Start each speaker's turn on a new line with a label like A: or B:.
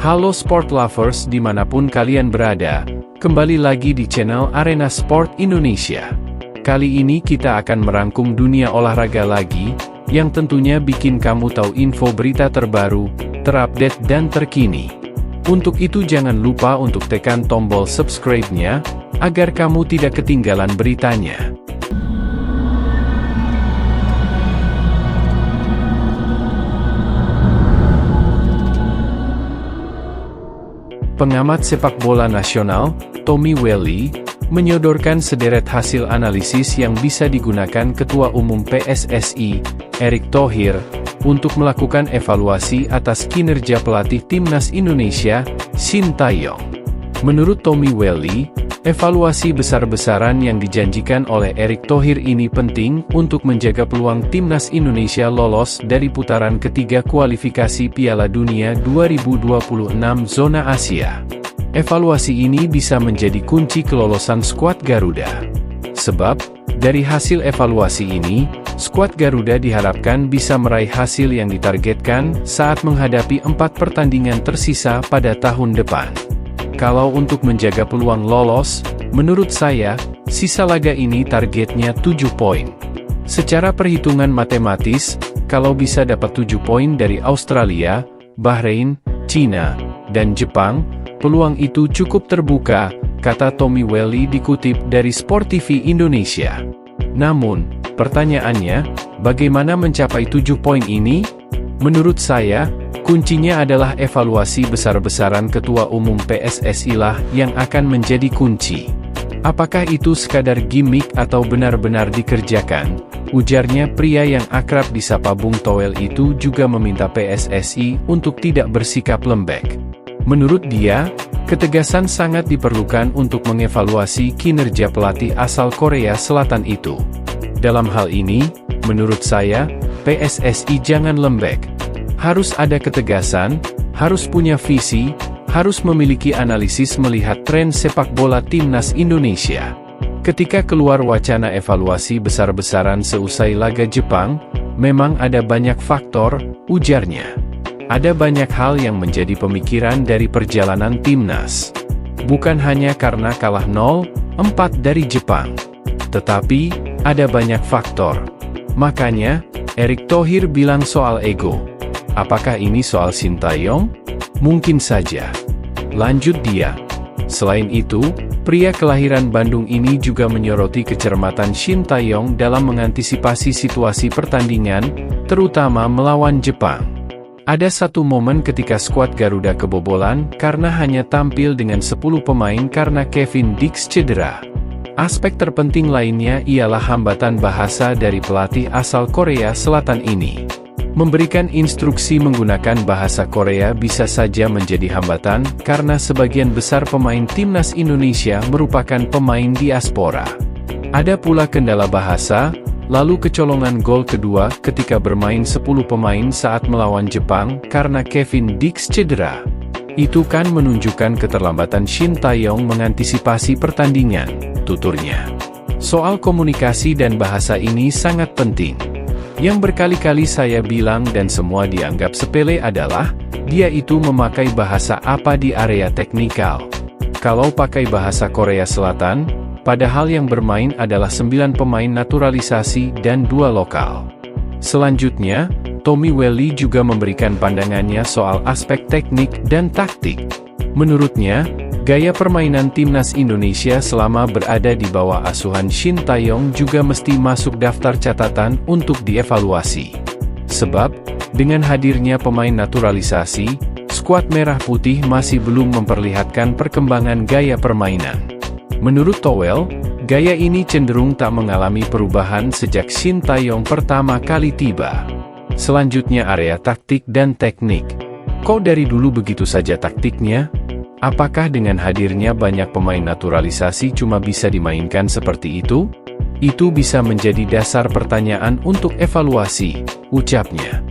A: Halo sport lovers dimanapun kalian berada, kembali lagi di channel Arena Sport Indonesia. Kali ini kita akan merangkum dunia olahraga lagi, yang tentunya bikin kamu tahu info berita terbaru, terupdate dan terkini. Untuk itu jangan lupa untuk tekan tombol subscribe-nya, agar kamu tidak ketinggalan beritanya. Pengamat sepak bola nasional, Tommy Welly, menyodorkan sederet hasil analisis yang bisa digunakan Ketua Umum PSSI, Erick Thohir, untuk melakukan evaluasi atas kinerja pelatih Timnas Indonesia, Shin Tae-yong. Menurut Tommy Welly, evaluasi besar-besaran yang dijanjikan oleh Erick Thohir ini penting untuk menjaga peluang Timnas Indonesia lolos dari putaran ketiga kualifikasi Piala Dunia 2026 zona Asia. Evaluasi ini bisa menjadi kunci kelolosan skuad Garuda. Sebab, dari hasil evaluasi ini, skuad Garuda diharapkan bisa meraih hasil yang ditargetkan saat menghadapi 4 pertandingan tersisa pada tahun depan. Kalau untuk menjaga peluang lolos, menurut saya, sisa laga ini targetnya 7 poin. Secara perhitungan matematis, kalau bisa dapat 7 poin dari Australia, Bahrain, China, dan Jepang, peluang itu cukup terbuka, kata Tommy Welly dikutip dari Sport TV Indonesia. Namun, pertanyaannya, bagaimana mencapai 7 poin ini? Menurut saya, kuncinya adalah evaluasi besar-besaran Ketua Umum PSSI lah yang akan menjadi kunci. Apakah itu sekadar gimmick atau benar-benar dikerjakan? Ujarnya pria yang akrab disapa Bung Toel itu juga meminta PSSI untuk tidak bersikap lembek. Menurut dia, ketegasan sangat diperlukan untuk mengevaluasi kinerja pelatih asal Korea Selatan itu. Dalam hal ini, menurut saya, PSSI jangan lembek. Harus ada ketegasan, harus punya visi, harus memiliki analisis melihat tren sepak bola Timnas Indonesia. Ketika keluar wacana evaluasi besar-besaran seusai laga Jepang, memang ada banyak faktor, ujarnya. Ada banyak hal yang menjadi pemikiran dari perjalanan Timnas. Bukan hanya karena kalah 0-4 dari Jepang. Tetapi, ada banyak faktor. Makanya, Erick Thohir bilang soal ego. Apakah ini soal Shin Tae-yong? Mungkin saja. Lanjut dia. Selain itu, pria kelahiran Bandung ini juga menyoroti kecermatan Shin Tae-yong dalam mengantisipasi situasi pertandingan, terutama melawan Jepang. Ada satu momen ketika skuad Garuda kebobolan karena hanya tampil dengan 10 pemain karena Kevin Dix cedera. Aspek terpenting lainnya ialah hambatan bahasa dari pelatih asal Korea Selatan ini. Memberikan instruksi menggunakan bahasa Korea bisa saja menjadi hambatan karena sebagian besar pemain Timnas Indonesia merupakan pemain diaspora. Ada pula kendala bahasa, lalu kecolongan gol kedua ketika bermain 10 pemain saat melawan Jepang karena Kevin Dix cedera. Itu kan menunjukkan keterlambatan Shin Tae-yong mengantisipasi pertandingan, tuturnya. Soal komunikasi dan bahasa ini sangat penting. Yang berkali-kali saya bilang dan semua dianggap sepele adalah, dia itu memakai bahasa apa di area teknikal. Kalau pakai bahasa Korea Selatan, padahal yang bermain adalah 9 pemain naturalisasi dan 2 lokal. Selanjutnya, Tommy Welly juga memberikan pandangannya soal aspek teknik dan taktik. Menurutnya, gaya permainan Timnas Indonesia selama berada di bawah asuhan Shin Tae-yong juga mesti masuk daftar catatan untuk dievaluasi. Sebab, dengan hadirnya pemain naturalisasi, skuad Merah Putih masih belum memperlihatkan perkembangan gaya permainan. Menurut Toel, gaya ini cenderung tak mengalami perubahan sejak Shin Tae-yong pertama kali tiba. Selanjutnya area taktik dan teknik. Kok dari dulu begitu saja taktiknya? Apakah dengan hadirnya banyak pemain naturalisasi cuma bisa dimainkan seperti itu? Itu bisa menjadi dasar pertanyaan untuk evaluasi, ucapnya.